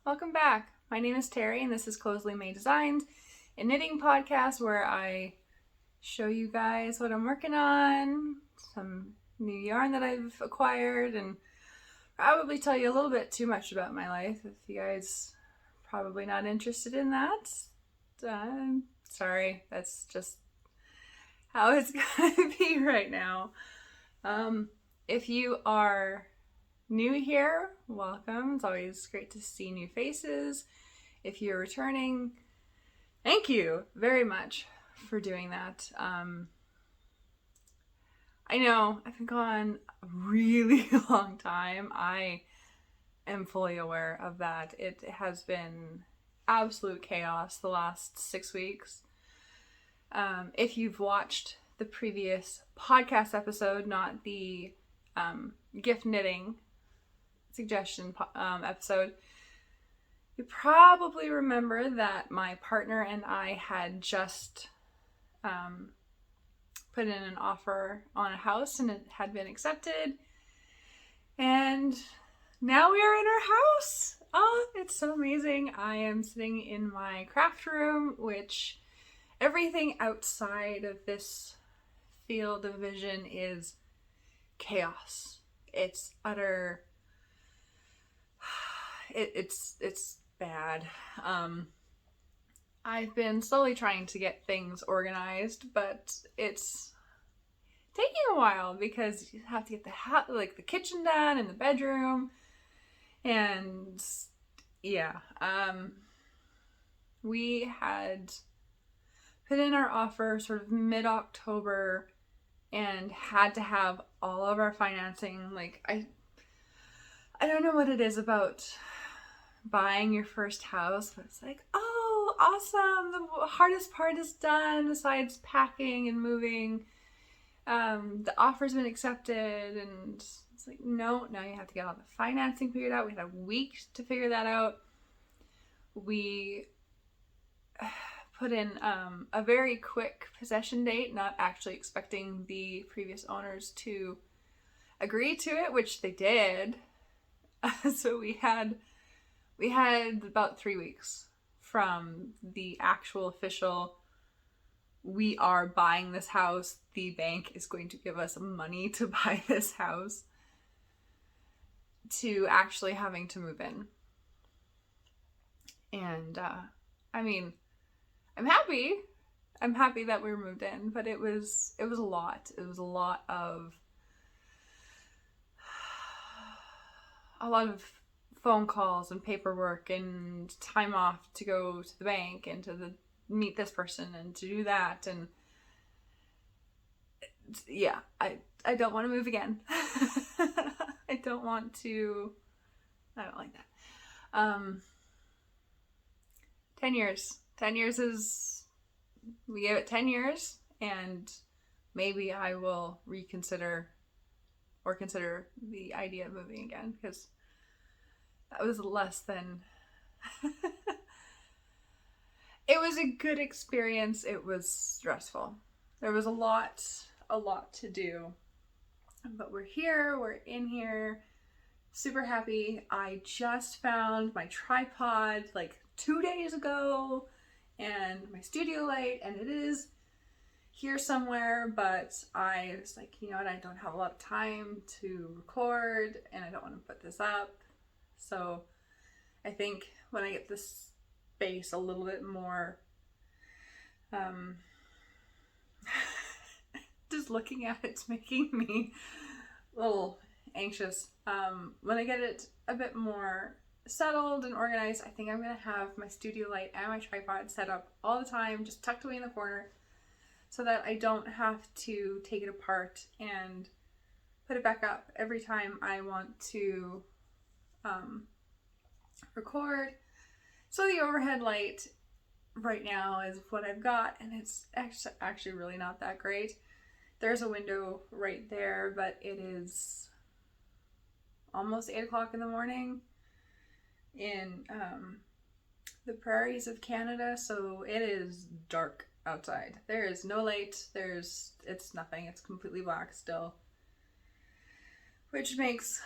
Welcome back. My name is Terry and this is Closely Made Designs, a knitting podcast where I show you guys what I'm working on, some new yarn that I've acquired, and probably tell you a little bit too much about my life. If you guys are probably not interested in that, sorry, that's just how it's gonna be right now. If you are new here, welcome. It's always great to see new faces. If you're returning, thank you very much for doing that. I know I've been gone a really long time. I am fully aware of that. It has been absolute chaos the last 6 weeks. If you've watched the previous podcast episode, not the gift knitting suggestion episode, you probably remember that my partner and I had just put in an offer on a house and it had been accepted, and now we are in our house. Oh, it's so amazing. I am sitting in my craft room, which everything outside of this field of vision is chaos. It's utter. It's bad. I've been slowly trying to get things organized, but it's taking a while because you have to get the kitchen done and the bedroom, and yeah. We had put in our offer sort of mid-October and had to have all of our financing. I don't know what it is about buying your first house, but it's like, oh, awesome, the hardest part is done besides packing and moving. The offer's been accepted, and it's like, no, now you have to get all the financing figured out. We had a week to figure that out. We put in a very quick possession date, not actually expecting the previous owners to agree to it, which they did. So we had about 3 weeks from the actual official, we are buying this house, the bank is going to give us money to buy this house, to actually having to move in. And I'm happy that we were moved in, but it was a lot. It was a lot of phone calls and paperwork and time off to go to the bank and to meet this person and to do that. And yeah, I don't want to move again. I don't like that. 10 years. 10 years is, we gave it 10 years, and maybe I will consider the idea of moving again, because that was less than it was a good experience. It was stressful. There was a lot to do, but we're here, we're in here, super happy. I just found my tripod like 2 days ago and my studio light, and it is here somewhere, but I was like, you know what, I don't have a lot of time to record and I don't want to put this up. So I think when I get this space a little bit more, just looking at it's making me a little anxious. When I get it a bit more settled and organized, I think I'm gonna have my studio light and my tripod set up all the time, just tucked away in the corner, so that I don't have to take it apart and put it back up every time I want to record. So the overhead light right now is what I've got, and it's actually really not that great. There's a window right there, but it is almost 8 o'clock in the morning in the prairies of Canada, so it is dark outside. There is no light, it's nothing, it's completely black still, which makes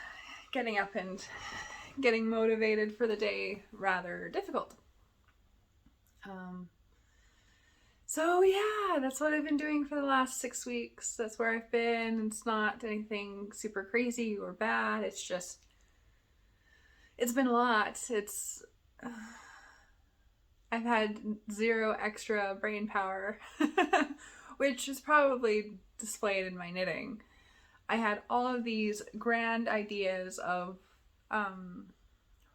getting up and getting motivated for the day rather difficult. So yeah, that's what I've been doing for the last 6 weeks. That's where I've been. It's not anything super crazy or bad. It's just, it's been a lot. I've had 0 extra brain power, which is probably displayed in my knitting. I had all of these grand ideas of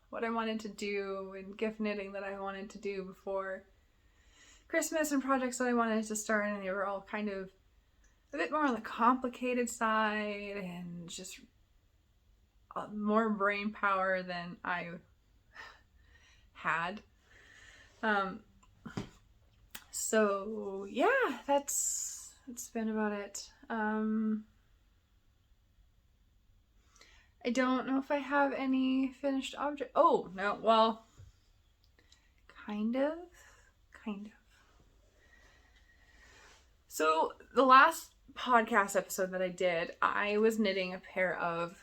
what I wanted to do and gift knitting that I wanted to do before Christmas and projects that I wanted to start, and they were all kind of a bit more on the complicated side and just more brain power than I had. So yeah, that's been about it. I don't know if I have any finished object. Oh, no, well, kind of. So the last podcast episode that I did, I was knitting a pair of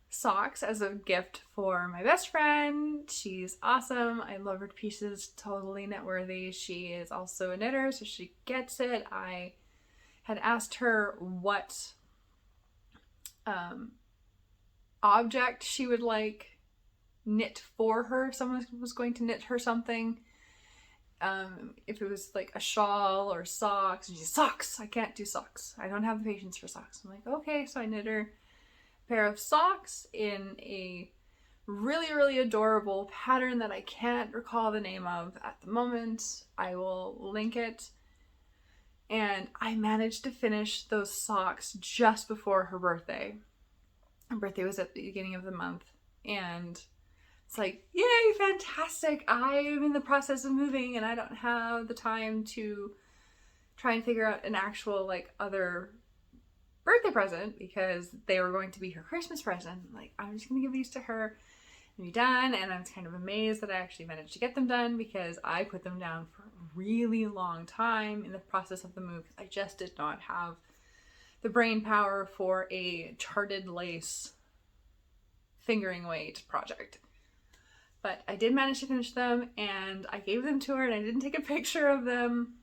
socks as a gift for my best friend. She's awesome. I love her to pieces. Totally knit worthy. She is also a knitter, so she gets it. I had asked her what object she would like knit for her. Someone was going to knit her something. If it was like a shawl or socks, and she's socks. I can't do socks. I don't have the patience for socks. I'm like, okay, so I knit her a pair of socks in a really, really adorable pattern that I can't recall the name of at the moment. I will link it. And I managed to finish those socks just before her birthday. Her birthday was at the beginning of the month, and it's like, yay, fantastic. I am in the process of moving and I don't have the time to try and figure out an actual like other birthday present because they were going to be her Christmas present. Like, I'm just gonna give these to her and be done. And I'm kind of amazed that I actually managed to get them done because I put them down for a really long time in the process of the move. I just did not have the brain power for a charted lace fingering weight project. But I did manage to finish them, and I gave them to her, and I didn't take a picture of them.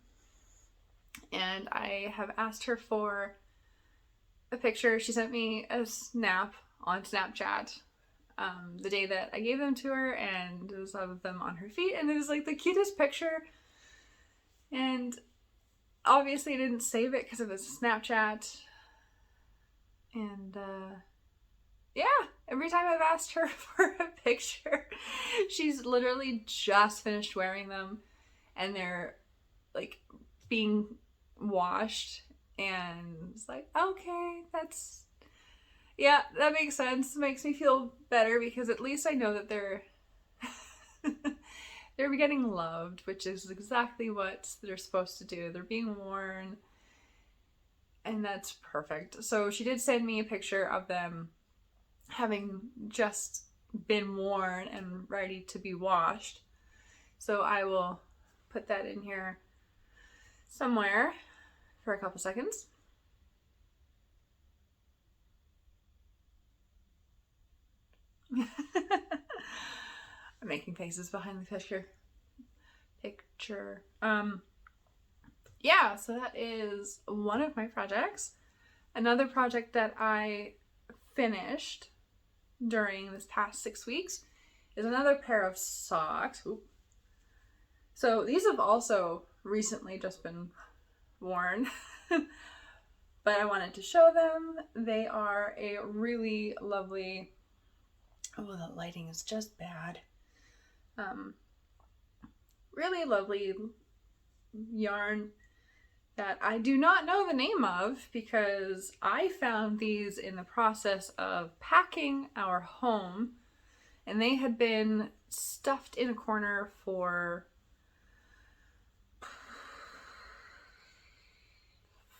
And I have asked her for a picture. She sent me a snap on Snapchat the day that I gave them to her, and it was of them on her feet, and it was like the cutest picture. And obviously I didn't save it because it was Snapchat. And yeah, every time I've asked her for a picture, she's literally just finished wearing them and they're like being washed, and it's like, okay, yeah, that makes sense. It makes me feel better because at least I know that they're they're getting loved, which is exactly what they're supposed to do. They're being worn, and that's perfect. So she did send me a picture of them having just been worn and ready to be washed. So I will put that in here somewhere for a couple seconds. I'm making faces behind the picture. Yeah, so that is one of my projects. Another project that I finished during this past 6 weeks is another pair of socks. Ooh. So these have also recently just been worn, but I wanted to show them. They are a really lovely, oh, the lighting is just bad. Really lovely yarn that I do not know the name of because I found these in the process of packing our home, and they had been stuffed in a corner for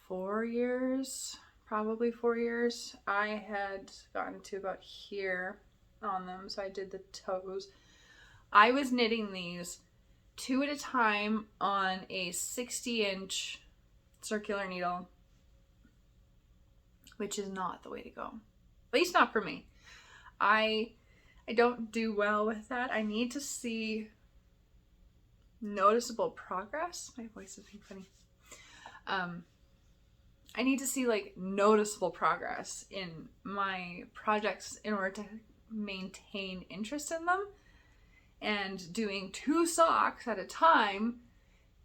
4 years, probably 4 years. I had gotten to about here on them, so I did the toes. I was knitting these 2 at a time on a 60-inch circular needle, which is not the way to go. At least not for me. I I don't do well with that. I need to see noticeable progress. My voice is being funny. I need to see like noticeable progress in my projects in order to maintain interest in them. And doing 2 socks at a time,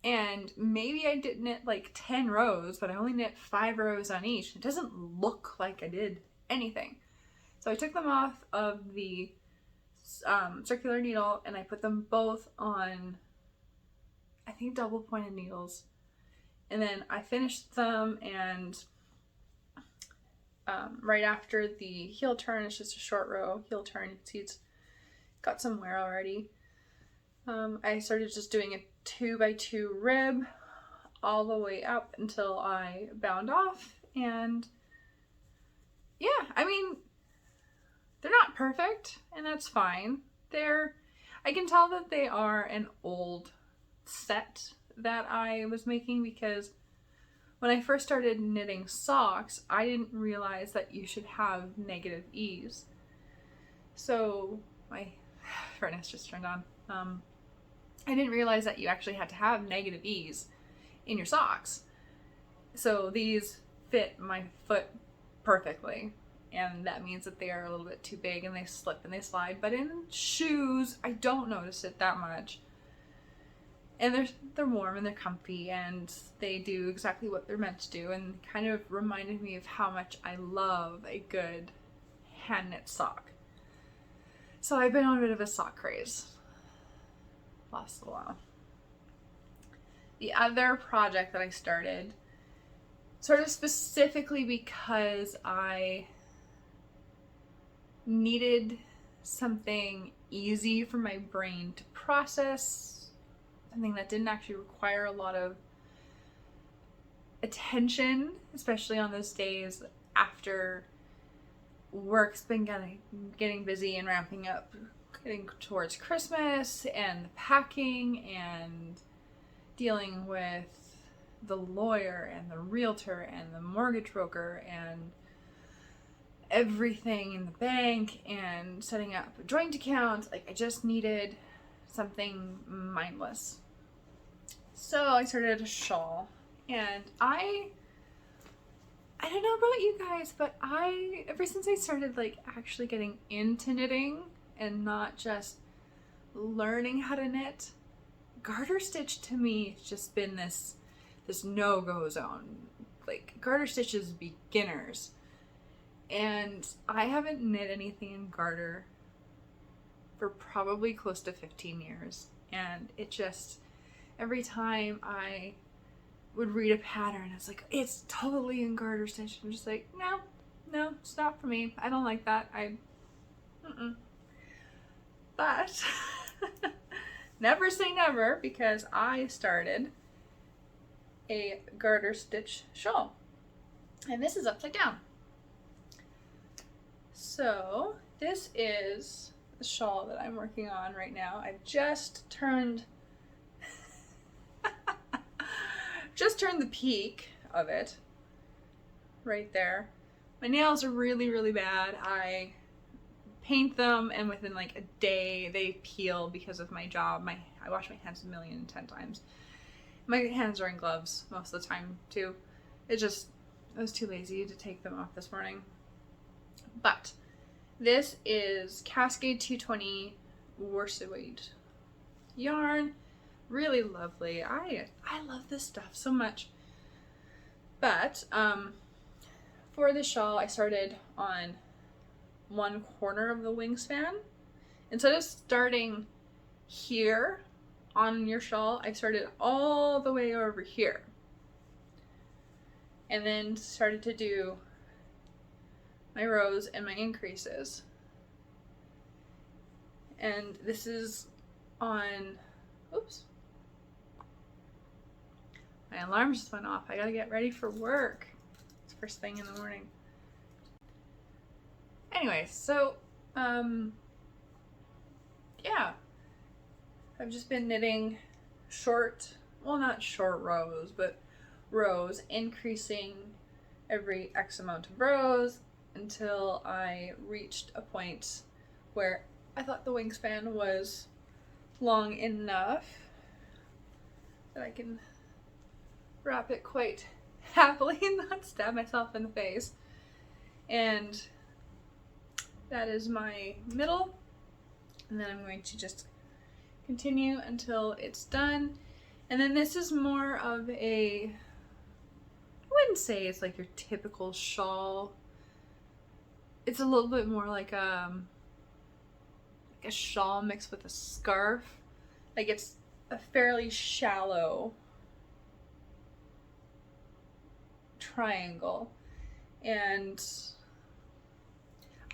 and maybe I did knit like 10 rows, but I only knit 5 rows on each. It doesn't look like I did anything. So I took them off of the circular needle and I put them both on, I think, double pointed needles. And then I finished them, and right after the heel turn, it's just a short row heel turn. You can see it's got some wear already. I started just doing a 2x2 rib all the way up until I bound off, and yeah, I mean, they're not perfect, and that's fine. I can tell that they are an old set that I was making, because when I first started knitting socks, I didn't realize that you should have negative ease. So my furnace just turned on. I didn't realize that you actually had to have negative ease in your socks. So these fit my foot perfectly, and that means that they are a little bit too big and they slip and they slide. But in shoes, I don't notice it that much. And they're warm and they're comfy, and they do exactly what they're meant to do, and kind of reminded me of how much I love a good hand knit sock. So I've been on a bit of a sock craze last a while. The other project that I started, sort of specifically because I needed something easy for my brain to process, something that didn't actually require a lot of attention, especially on those days after work's been getting busy and ramping up, getting towards Christmas, and the packing and dealing with the lawyer and the realtor and the mortgage broker and everything in the bank and setting up a joint account. Like, I just needed something mindless. So I started a shawl, and I don't know about you guys, but ever since I started like actually getting into knitting and not just learning how to knit, garter stitch to me has just been this no-go zone. Like, garter stitch is beginners, and I haven't knit anything in garter for probably close to 15 years, and it just, every time I would read a pattern, it's like, it's totally in garter stitch. I'm just like, no, it's not for me. I don't like that. But never say never, because I started a garter stitch shawl, and this is upside down. So this is the shawl that I'm working on right now. I've just turned the peak of it right there. My nails are really, really bad. I paint them, and within like a day they peel because of my job. I wash my hands 1,010 times. My hands are in gloves most of the time too. I was too lazy to take them off this morning. But this is Cascade 220 worsted weight yarn. Really lovely. I love this stuff so much. But for the shawl, I started on one corner of the wingspan. Instead of starting here on your shawl, I started all the way over here, and then started to do my rows and my increases. And this is on, oops, my alarm just went off. I gotta get ready for work. It's first thing in the morning. Anyway, so yeah, I've just been knitting not short rows, but rows, increasing every X amount of rows until I reached a point where I thought the wingspan was long enough that I can wrap it quite happily and not stab myself in the face. And that is my middle. And then I'm going to just continue until it's done. And then this is more of a, I wouldn't say it's like your typical shawl. It's a little bit more like a shawl mixed with a scarf. Like it's a fairly shallow triangle. And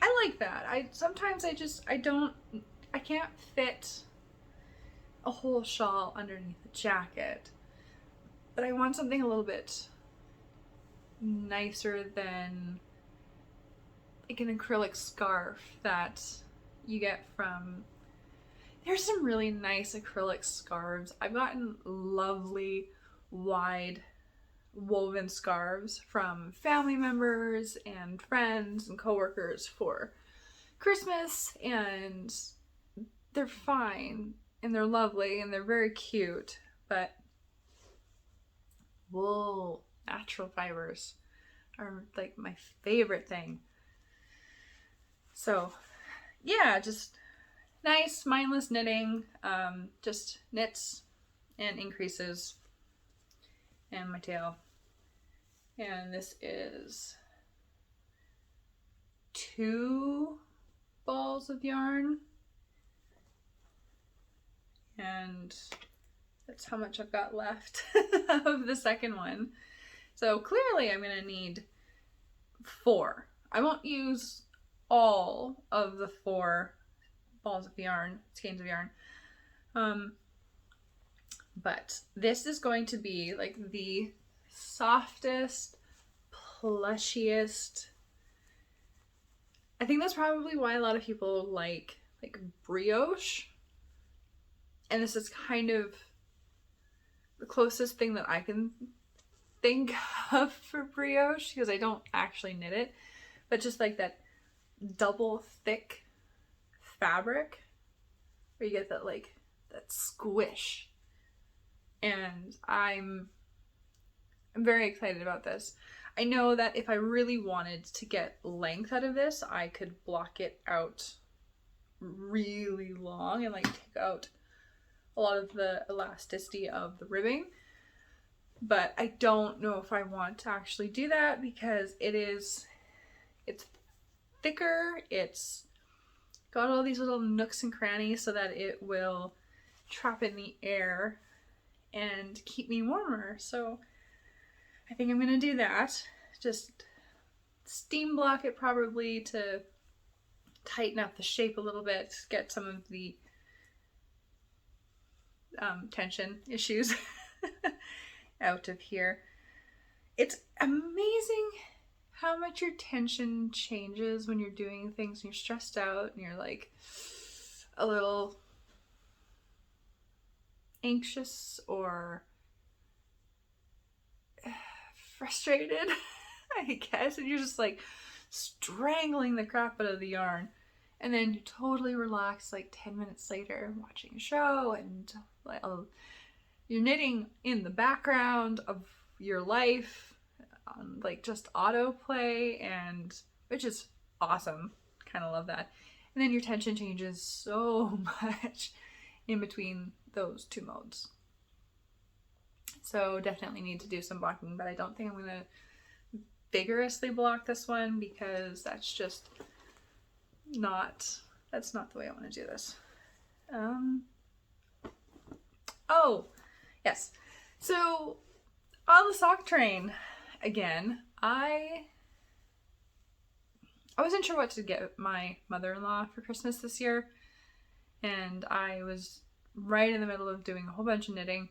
I like that. Sometimes I can't fit a whole shawl underneath a jacket, but I want something a little bit nicer than like an acrylic scarf that you get from, there's some really nice acrylic scarves. I've gotten lovely wide woven scarves from family members and friends and coworkers for Christmas, and they're fine and they're lovely and they're very cute, but wool, natural fibers are like my favorite thing. So yeah, just nice mindless knitting, just knits and increases, and my tail. And this is 2 balls of yarn, and that's how much I've got left of the second one. So clearly I'm gonna need 4. I won't use all of the 4 balls of yarn, skeins of yarn. But this is going to be like the softest, plushiest. I think that's probably why a lot of people like brioche. And this is kind of the closest thing that I can think of for brioche, because I don't actually knit it, but just like that double thick fabric where you get that like that squish. And I'm very excited about this. I know that if I really wanted to get length out of this, I could block it out really long and like take out a lot of the elasticity of the ribbing. But I don't know if I want to actually do that, because it's thicker, it's got all these little nooks and crannies so that it will trap in the air and keep me warmer. So I think I'm gonna do that. Just steam block it probably to tighten up the shape a little bit, get some of the tension issues out of here. It's amazing how much your tension changes when you're doing things and you're stressed out and you're like a little anxious or frustrated, I guess, and you're just like strangling the crap out of the yarn, and then you totally relax like 10 minutes later watching a show, and like you're knitting in the background of your life on like just autoplay, and which is awesome. Kind of love that. And then your tension changes so much in between those 2 modes. So definitely need to do some blocking, but I don't think I'm going to vigorously block this one, because that's just that's not the way I want to do this. Oh, yes. So on the sock train again, I wasn't sure what to get my mother-in-law for Christmas this year, and I was right in the middle of doing a whole bunch of knitting,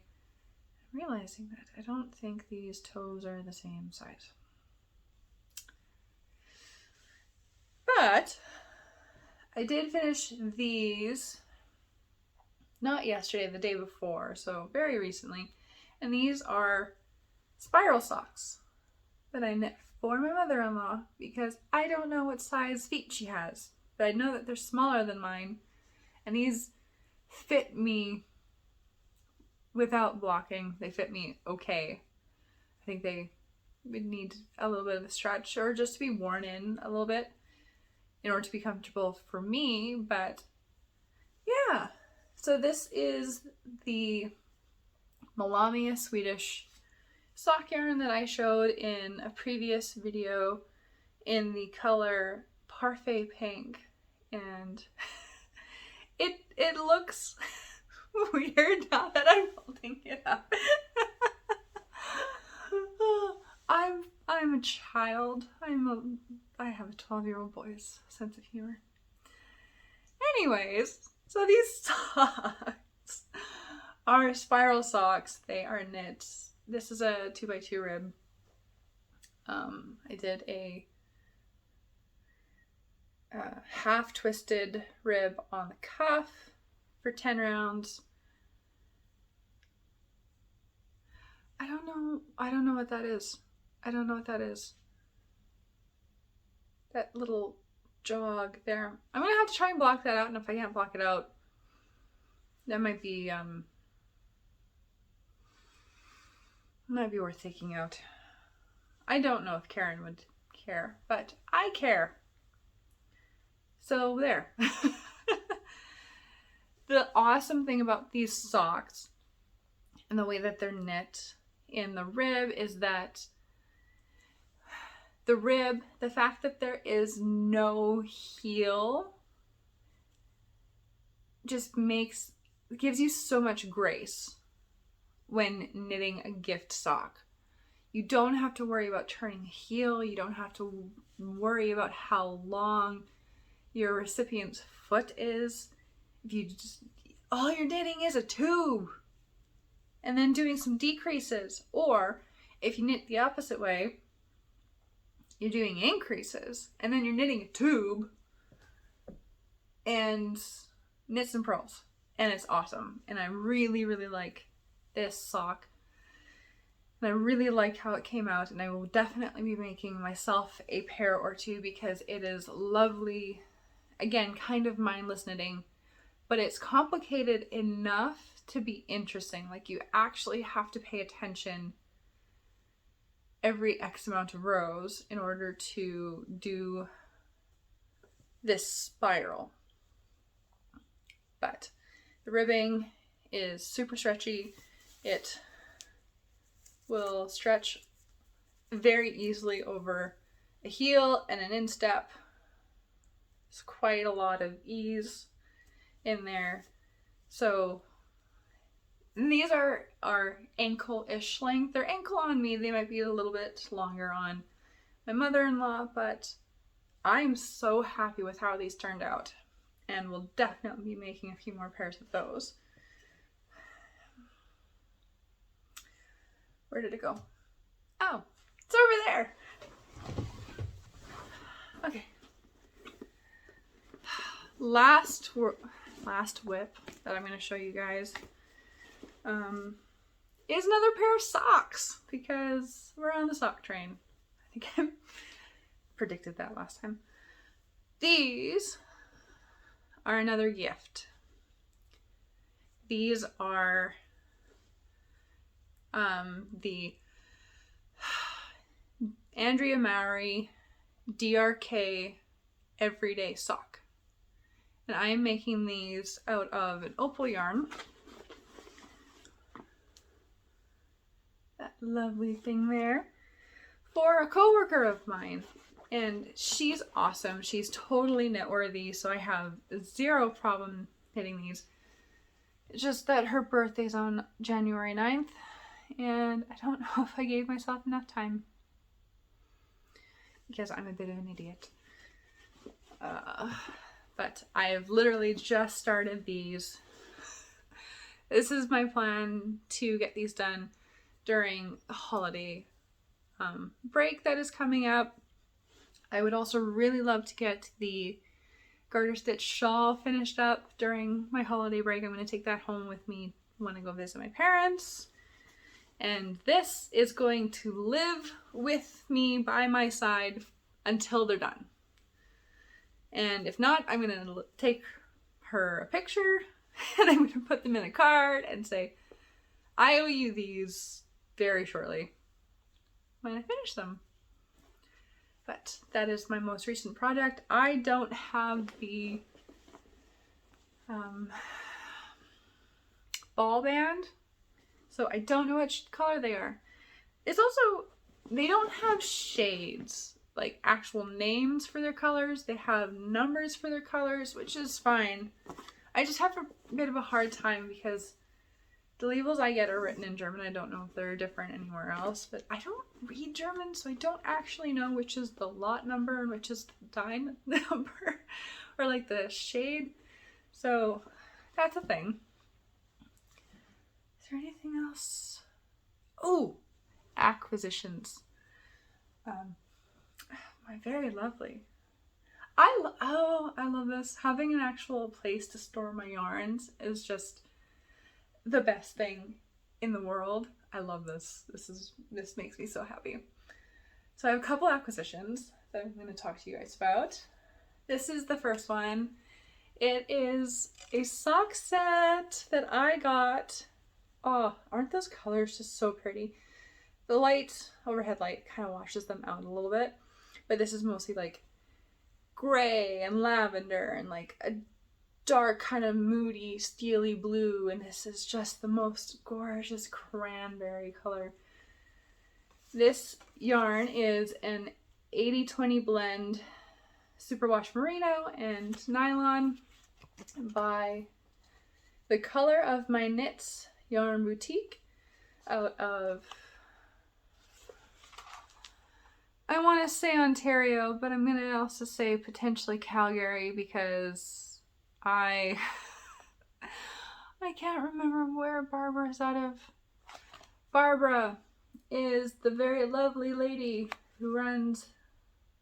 realizing that I don't think these toes are the same size. But I did finish these, not yesterday, the day before, so very recently, and these are spiral socks that I knit for my mother-in-law, because I don't know what size feet she has, but I know that they're smaller than mine, And these fit me without blocking. They fit me okay. I think they would need a little bit of a stretch or just to be worn in a little bit in order to be comfortable for me. But yeah, so this is the Malamia Swedish sock yarn that I showed in a previous video in the color Parfait Pink, and it looks weird now that I'm holding it up. I'm a child. I have a 12-year-old boy's sense of humor. Anyways, so these socks are spiral socks. They are knit. This is a 2x2 rib. I did a half twisted rib on the cuff for 10 rounds. I don't know what that is. I don't know what that is. That little jog there. I'm gonna have to try and block that out, and if I can't block it out, that might be worth taking out. I don't know if Karen would care, but I care. So there. The awesome thing about these socks and the way that they're knit in the rib is that the rib, the fact that there is no heel, just gives you so much grace when knitting a gift sock. You don't have to worry about turning a heel. You don't have to worry about how long your recipient's foot is. If you just, all you're knitting is a tube and then doing some decreases. Or if you knit the opposite way, you're doing increases and then you're knitting a tube and knit some purls. And it's awesome. And I really, really like this sock. And I really like how it came out, and I will definitely be making myself a pair or two because it is lovely. Again, kind of mindless knitting, but it's complicated enough to be interesting. Like, you actually have to pay attention every X amount of rows in order to do this spiral. But the ribbing is super stretchy. It will stretch very easily over a heel and an instep. There's quite a lot of ease in there. So these are ankle-ish length. They're ankle on me. They might be a little bit longer on my mother-in-law, but I'm so happy with how these turned out, and we'll definitely be making a few more pairs of those. Where did it go? Oh, it's over there. Okay. Last whip that I'm going to show you guys is another pair of socks, because we're on the sock train. I think I predicted that last time. These are another gift. These are the Andrea Mowry DRK Everyday Sock. And I am making these out of an opal yarn. That lovely thing there. For a coworker of mine. And she's awesome. She's totally knit-worthy, so I have zero problem knitting these. It's just that her birthday's on January 9th. And I don't know if I gave myself enough time, because I'm a bit of an idiot. But I have literally just started these. This is my plan to get these done during the holiday break that is coming up. I would also really love to get the garter stitch shawl finished up during my holiday break. I'm going to take that home with me when I go visit my parents. And this is going to live with me by my side until they're done. And if not, I'm going to take her a picture and I'm going to put them in a card and say, I owe you these very shortly when I finish them. But that is my most recent project. I don't have the ball band, so I don't know which color they are. It's also, they don't have shades, like actual names for their colors. They have numbers for their colors, which is fine. I just have a bit of a hard time because the labels I get are written in German. I don't know if they're different anywhere else, but I don't read German, so I don't actually know which is the lot number and which is the dye number or like the shade. So that's a thing. Is there anything else? Oh, acquisitions. My very lovely. I love this. Having an actual place to store my yarns is just the best thing in the world. I love this. This makes me so happy. So I have a couple acquisitions that I'm going to talk to you guys about. This is the first one. It is a sock set that I got. Oh, aren't those colors just so pretty? The light, overhead light, kind of washes them out a little bit, but this is mostly like gray and lavender and like a dark kind of moody steely blue, and this is just the most gorgeous cranberry color. This yarn is an 80-20 blend superwash merino and nylon by The Color of My Knits Yarn Boutique out of, I want to say Ontario, but I'm going to also say potentially Calgary because I can't remember where Barbara's out of. Barbara is the very lovely lady who runs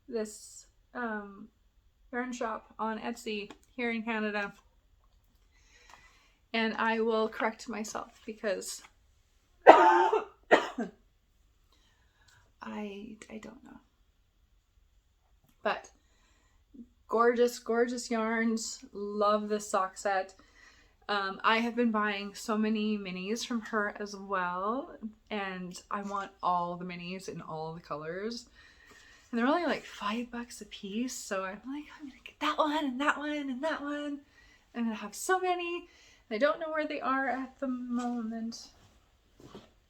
this yarn shop on Etsy here in Canada. And I will correct myself because I don't know. But gorgeous, gorgeous yarns. Love this sock set. I have been buying so many minis from her as well, and I want all the minis in all the colors. And they're only like $5 a piece, so I'm like, I'm gonna get that one and that one and that one. I'm gonna have so many. And I don't know where they are at the moment.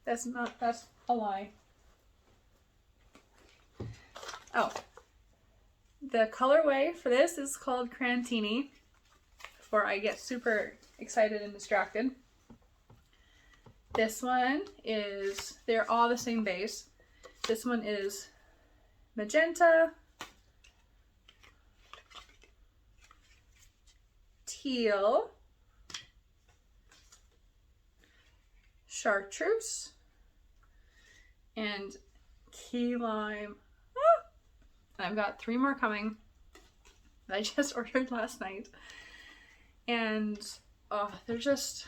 That's a lie. Oh, the colorway for this is called Cran-tini, before I get super excited and distracted. This one is, they're all the same base. This one is Magenta, Teal, Chartreuse, and Key Lime. I've got 3 more coming that I just ordered last night. And oh, they're just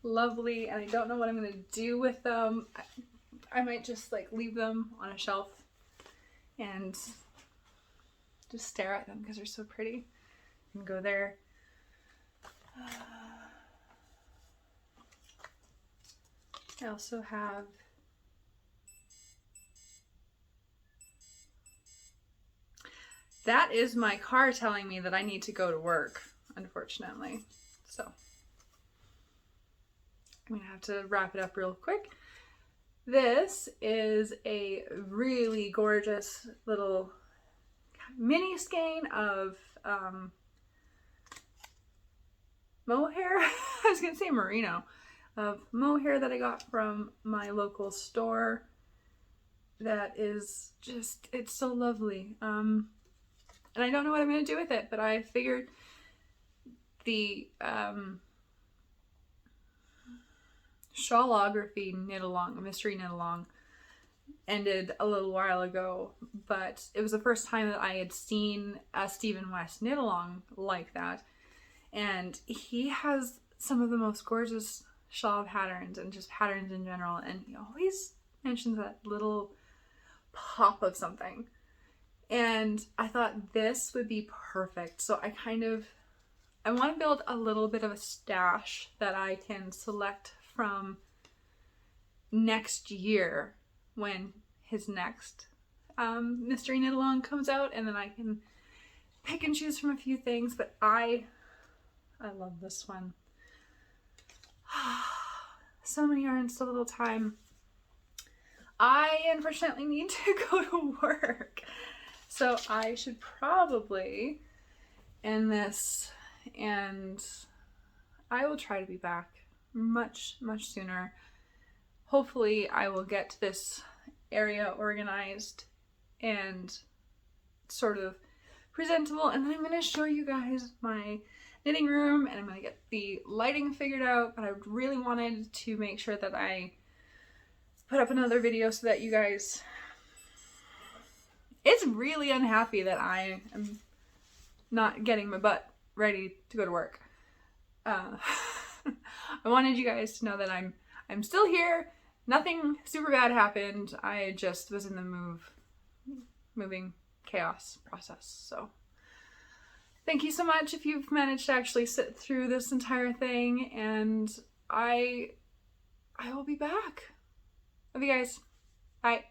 lovely, and I don't know what I'm going to do with them. I might just like leave them on a shelf and just stare at them because they're so pretty. And go there. I also have that is my car telling me that I need to go to work, unfortunately. So I'm gonna have to wrap it up real quick. This is a really gorgeous little mini skein of mohair. I was gonna say merino. Of mohair that I got from my local store. That is just, it's so lovely. And I don't know what I'm going to do with it, but I figured the shawlography knit along, mystery knit along, ended a little while ago, but it was the first time that I had seen a Stephen West knit along like that. And he has some of the most gorgeous shawl patterns and just patterns in general, and he always mentions that little pop of something, and I thought this would be perfect. So I kind of I want to build a little bit of a stash that I can select from next year when his next mystery knit along comes out, and then I can pick and choose from a few things. But I love this one. So many yarns, so little time. I unfortunately need to go to work, so I should probably end this, and I will try to be back much sooner. Hopefully I will get this area organized and sort of presentable, and then I'm going to show you guys my knitting room, and I'm going to get the lighting figured out. But I really wanted to make sure that I put up another video so that you guys... It's really unhappy that I am not getting my butt ready to go to work. I wanted you guys to know that I'm still here. Nothing super bad happened. I just was in the moving chaos process. So thank you so much if you've managed to actually sit through this entire thing, and I will be back. Love you guys. Bye.